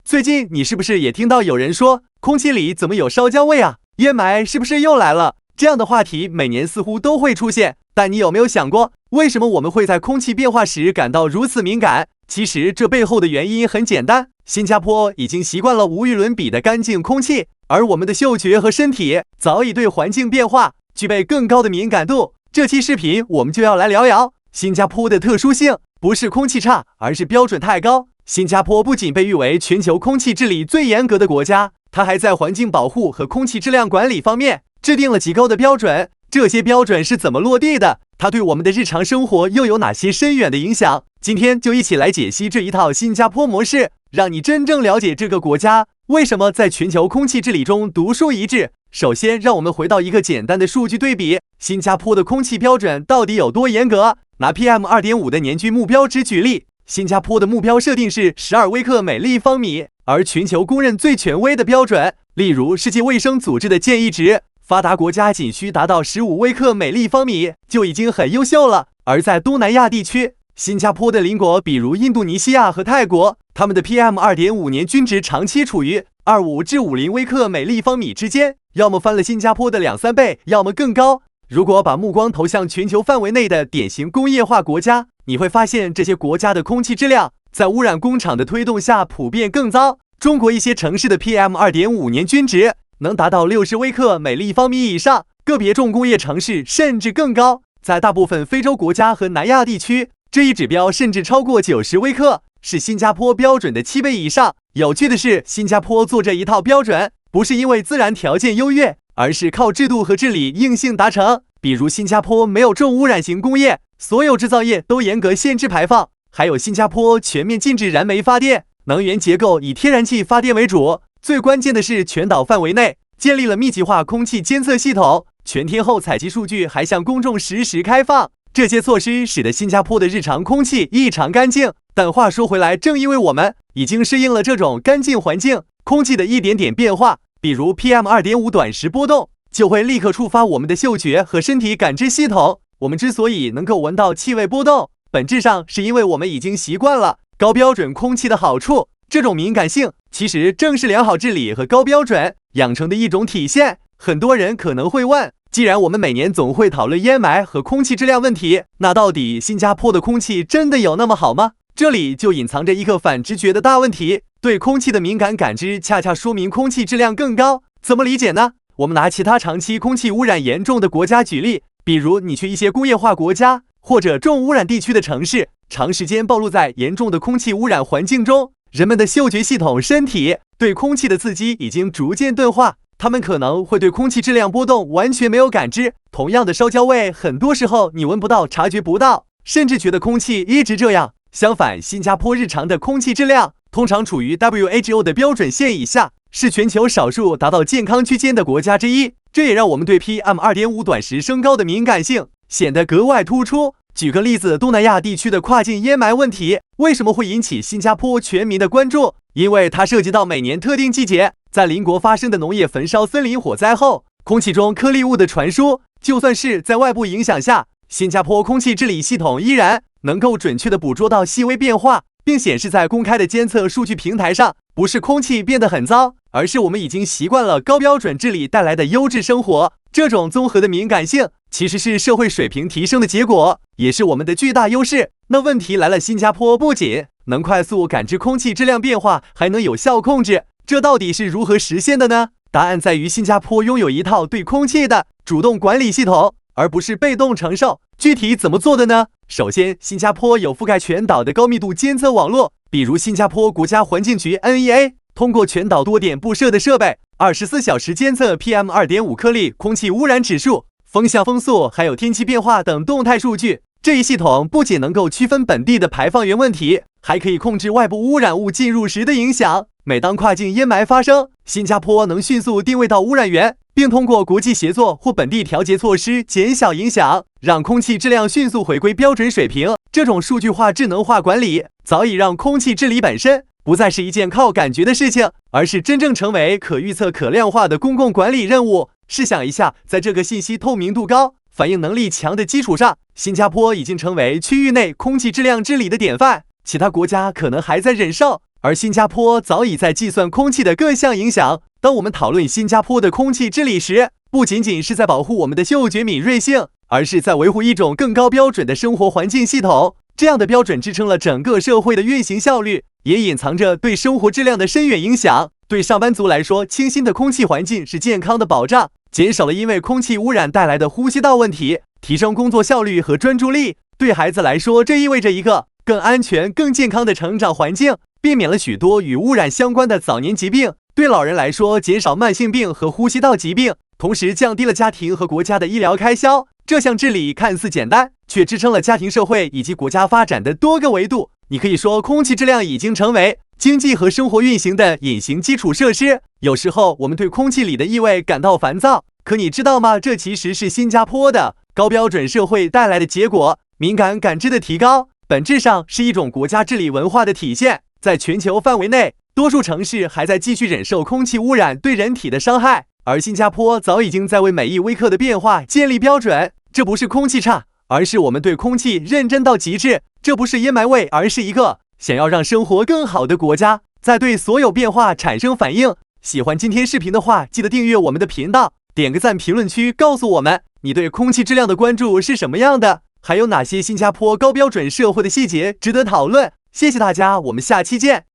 最近你是不是也听到有人说，空气里怎么有烧焦味啊？烟霾是不是又来了？这样的话题每年似乎都会出现，但你有没有想过，为什么我们会在空气变化时感到如此敏感？其实这背后的原因很简单，新加坡已经习惯了无与伦比的干净空气，而我们的嗅觉和身体早已对环境变化具备更高的敏感度。这期视频我们就要来聊聊新加坡的特殊性，不是空气差，而是标准太高。新加坡不仅被誉为全球空气治理最严格的国家，它还在环境保护和空气质量管理方面制定了极高的标准。这些标准是怎么落地的？它对我们的日常生活又有哪些深远的影响？今天就一起来解析这一套新加坡模式，让你真正了解这个国家为什么在全球空气治理中独树一帜。首先，让我们回到一个简单的数据对比，新加坡的空气标准到底有多严格？拿 PM2.5 的年均目标值举例，新加坡的目标设定是12微克每立方米，而全球公认最权威的标准，例如世界卫生组织的建议值，发达国家仅需达到15微克每立方米就已经很优秀了。而在东南亚地区，新加坡的邻国比如印度尼西亚和泰国，他们的 PM2.5 年均值长期处于25至50微克每立方米之间，要么翻了新加坡的2-3倍，要么更高。如果把目光投向全球范围内的典型工业化国家，你会发现这些国家的空气质量在污染工厂的推动下普遍更糟。中国一些城市的 PM2.5 年均值能达到60微克每立方米以上，个别重工业城市甚至更高。在大部分非洲国家和南亚地区，这一指标甚至超过90微克，是新加坡标准的7倍以上。有趣的是，新加坡做这一套标准不是因为自然条件优越，而是靠制度和治理硬性达成。比如新加坡没有重污染型工业，所有制造业都严格限制排放，还有新加坡全面禁止燃煤发电，能源结构以天然气发电为主。最关键的是，全岛范围内建立了密集化空气监测系统，全天候采集数据还向公众实时开放。这些措施使得新加坡的日常空气异常干净。但话说回来，正因为我们已经适应了这种干净环境，空气的一点点变化，比如 PM2.5 短时波动，就会立刻触发我们的嗅觉和身体感知系统。我们之所以能够闻到气味波动，本质上是因为我们已经习惯了高标准空气的好处。这种敏感性其实正是良好治理和高标准养成的一种体现。很多人可能会问，既然我们每年总会讨论烟霾和空气质量问题，那到底新加坡的空气真的有那么好吗？这里就隐藏着一个反直觉的大问题，对空气的敏感感知恰恰说明空气质量更高。怎么理解呢？我们拿其他长期空气污染严重的国家举例，比如你去一些工业化国家或者重污染地区的城市，长时间暴露在严重的空气污染环境中，人们的嗅觉系统、身体对空气的刺激已经逐渐钝化，他们可能会对空气质量波动完全没有感知。同样的烧焦味，很多时候你闻不到、察觉不到，甚至觉得空气一直这样。相反，新加坡日常的空气质量通常处于 WHO 的标准线以下，是全球少数达到健康区间的国家之一。这也让我们对 PM2.5 短时升高的敏感性显得格外突出。举个例子，东南亚地区的跨境烟霾问题为什么会引起新加坡全民的关注？因为它涉及到每年特定季节在邻国发生的农业焚烧森林火灾后，空气中颗粒物的传输。就算是在外部影响下，新加坡空气治理系统依然能够准确地捕捉到细微变化，并显示在公开的监测数据平台上。不是空气变得很糟，而是我们已经习惯了高标准治理带来的优质生活。这种综合的敏感性其实是社会水平提升的结果，也是我们的巨大优势。那问题来了，新加坡不仅能快速感知空气质量变化，还能有效控制，这到底是如何实现的呢？答案在于新加坡拥有一套对空气的主动管理系统，而不是被动承受。具体怎么做的呢？首先，新加坡有覆盖全岛的高密度监测网络，比如新加坡国家环境局 NEA 通过全岛多点布设的设备，24小时监测 PM2.5 颗粒空气污染指数、风向风速还有天气变化等动态数据。这一系统不仅能够区分本地的排放源问题，还可以控制外部污染物进入时的影响。每当跨境烟霾发生，新加坡能迅速定位到污染源，并通过国际协作或本地调节措施减小影响，让空气质量迅速回归标准水平。这种数据化、智能化管理早已让空气治理本身不再是一件靠感觉的事情，而是真正成为可预测、可量化的公共管理任务。试想一下，在这个信息透明度高、反应能力强的基础上，新加坡已经成为区域内空气质量治理的典范。其他国家可能还在忍受，而新加坡早已在计算空气的各项影响。当我们讨论新加坡的空气治理时，不仅仅是在保护我们的嗅觉敏锐性，而是在维护一种更高标准的生活环境系统。这样的标准支撑了整个社会的运行效率，也隐藏着对生活质量的深远影响。对上班族来说，清新的空气环境是健康的保障，减少了因为空气污染带来的呼吸道问题，提升工作效率和专注力。对孩子来说，这意味着一个更安全、更健康的成长环境，避免了许多与污染相关的早年疾病。对老人来说，减少慢性病和呼吸道疾病，同时降低了家庭和国家的医疗开销。这项治理看似简单，却支撑了家庭、社会以及国家发展的多个维度。你可以说，空气质量已经成为经济和生活运行的隐形基础设施。有时候，我们对空气里的异味感到烦躁，可你知道吗？这其实是新加坡的高标准社会带来的结果。敏感感知的提高，本质上是一种国家治理文化的体现。在全球范围内，多数城市还在继续忍受空气污染对人体的伤害，而新加坡早已经在为每一微克的变化建立标准。这不是空气差，而是我们对空气认真到极致。这不是烟霾味，而是一个想要让生活更好的国家在对所有变化产生反应。喜欢今天视频的话，记得订阅我们的频道，点个赞，评论区告诉我们你对空气质量的关注是什么样的，还有哪些新加坡高标准社会的细节值得讨论。谢谢大家，我们下期见。